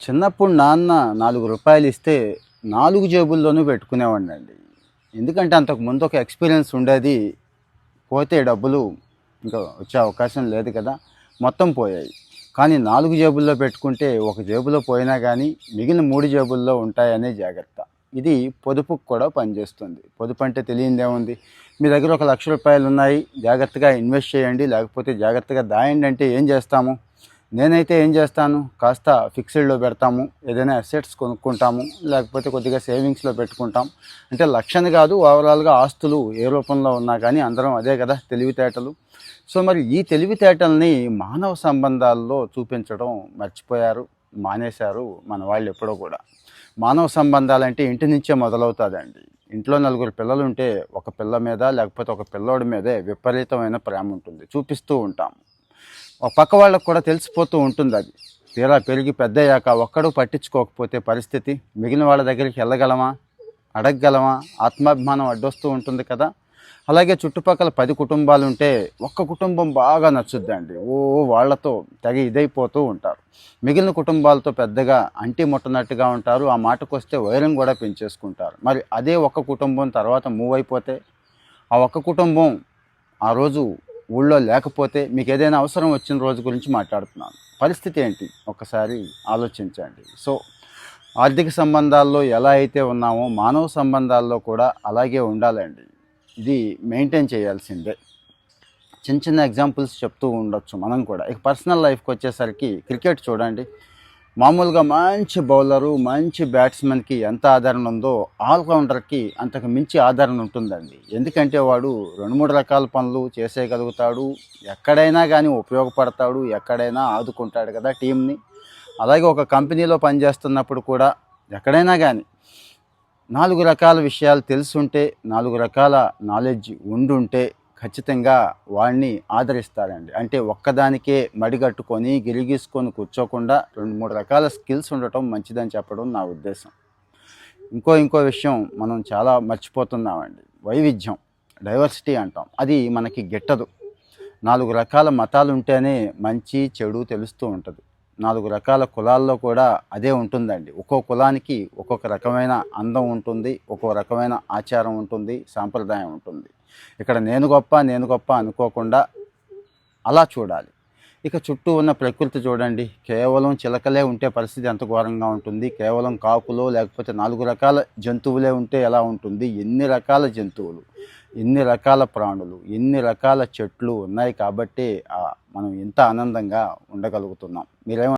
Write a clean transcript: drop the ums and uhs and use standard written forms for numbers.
చిన్నప్పుడు నాన్న రూ. 4 ఇస్తే 4 జేబుల్లోనూ పెట్టుకునేవాడినండి. ఎందుకంటే అంతకుముందు ఒక ఎక్స్‌పీరియన్స్ ఉండేది. పోతే డబ్బులు ఇంకా వచ్చే అవకాశం లేదు కదా! మొత్తం పోయాయి. కానీ 4 జేబుల్లో పెట్టుకుంటే ఒక జేబులో పోయినా గానీ మిగిలిన 3 జేబుల్లో ఉంటాయనే జాగ్రత్త. ఇది పొదుపుకు కూడా పనిచేస్తుంది. పొదుపు అంటే తెలియనిదేముంది? మీ దగ్గర ఒక రూ. 1,00,000 ఉన్నాయి. జాగ్రత్తగా ఇన్వెస్ట్ చేయండి. లేకపోతే జాగ్రత్తగా దాయండి అంటే ఏం చేస్తాము? నేనైతే ఏం చేస్తాను, కాస్త ఫిక్స్డ్‌లో పెడతాము. ఏదైనా అసెట్స్ కొనుక్కుంటాము. లేకపోతే కొద్దిగా సేవింగ్స్‌లో పెట్టుకుంటాం. అంటే లక్షని కాదు, ఓవరాల్‌గా ఆస్తులు ఏ రూపంలో ఉన్నా కానీ అందరం అదే కదా తెలివితేటలు. సో మరి ఈ తెలివితేటల్ని మానవ సంబంధాల్లో చూపించడం మర్చిపోయారు, మానేశారు మన వాళ్ళు ఎప్పుడో కూడా. మానవ సంబంధాలంటే ఇంటి నుంచే మొదలవుతాదండి. ఇంట్లో నలుగురు పిల్లలుంటే ఒక పిల్ల మీద లేకపోతే ఒక పిల్లోడి మీదే విపరీతమైన ప్రేమ ఉంటుంది. చూపిస్తూ ఉంటాం. ఒక పక్క వాళ్ళకు కూడా తెలిసిపోతూ ఉంటుందది. తీరా పెరిగి పెద్దయ్యాక ఒక్కడు పట్టించుకోకపోతే పరిస్థితి, మిగిలిన వాళ్ళ దగ్గరికి వెళ్ళగలమా? అడగగలమా? ఆత్మాభిమానం అడ్డొస్తూ ఉంటుంది కదా! అలాగే చుట్టుపక్కల 10 కుటుంబాలుంటే ఒక్క కుటుంబం బాగా నచ్చుద్దండి. వాళ్ళతో తెగ ఇదైపోతూ ఉంటారు. మిగిలిన కుటుంబాలతో పెద్దగా అంటి ముట్టనట్టుగా ఉంటారు. ఆ మాటకొస్తే వైరం కూడా పెంచేసుకుంటారు. మరి అదే ఒక్క కుటుంబం తర్వాత మూవ్ అయిపోతే, ఆ ఒక్క కుటుంబం ఆ రోజు ఊళ్ళో లేకపోతే మీకేదైనా అవసరం వచ్చిన రోజు గురించి మాట్లాడుతున్నాను. పరిస్థితి ఏంటి? ఒక్కసారి ఆలోచించండి. సో ఆర్థిక సంబంధాల్లో ఎలా అయితే ఉన్నామో మానవ సంబంధాల్లో కూడా అలాగే ఉండాలండి. ఇది మెయింటైన్ చేయాల్సిందే. చిన్న చిన్న ఎగ్జాంపుల్స్ చెప్తూ ఉండొచ్చు మనం కూడా. ఇక పర్సనల్ లైఫ్కి వచ్చేసరికి క్రికెట్ చూడండి. మామూలుగా మంచి బౌలరు, మంచి బ్యాట్స్మెన్కి ఎంత ఆదరణ ఉందో ఆల్రౌండర్కి అంతకు మించి ఆదరణ ఉంటుందండి. ఎందుకంటే వాడు 2-3 రకాల పనులు చేసేయగలుగుతాడు. ఎక్కడైనా కానీ ఉపయోగపడతాడు, ఎక్కడైనా ఆదుకుంటాడు కదా టీంని. అలాగే ఒక కంపెనీలో పనిచేస్తున్నప్పుడు కూడా ఎక్కడైనా కానీ 4 రకాల విషయాలు తెలుసుంటే, 4 రకాల నాలెడ్జ్ ఉండుంటే ఖచ్చితంగా వాడిని ఆదరిస్తారండి. అంటే ఒక్కదానికే మడిగట్టుకొని గిరిగీసుకొని కూర్చోకుండా 2-3 రకాల స్కిల్స్ ఉండటం మంచిదని చెప్పడం నా ఉద్దేశం. ఇంకో విషయం మనం చాలా మర్చిపోతున్నామండి. వైవిధ్యం, డైవర్సిటీ అంటాం. అది మనకి గిట్టదు. 4 రకాల మతాలుంటేనే మంచి చెడు తెలుస్తూ ఉంటుంది. 4 రకాల కులాల్లో కూడా అదే ఉంటుందండి. ఒక్కో కులానికి ఒక్కొక్క రకమైన అందం ఉంటుంది, ఒక్కో రకమైన ఆచారం ఉంటుంది, సాంప్రదాయం ఉంటుంది. ఇక్కడ నేను గొప్ప అనుకోకుండా అలా చూడాలి. ఇక చుట్టూ ఉన్న ప్రకృతి చూడండి. కేవలం చిలకలే ఉంటే పరిస్థితి ఎంత ఘోరంగా ఉంటుంది. కేవలం కాకులో లేకపోతే 4 రకాల జంతువులే ఉంటే ఎలా ఉంటుంది. ఎన్ని రకాల జంతువులు, ఎన్ని రకాల ప్రాణులు, ఎన్ని రకాల చెట్లు ఉన్నాయి కాబట్టే మనం ఇంత ఆనందంగా ఉండగలుగుతున్నాం. మీరేమో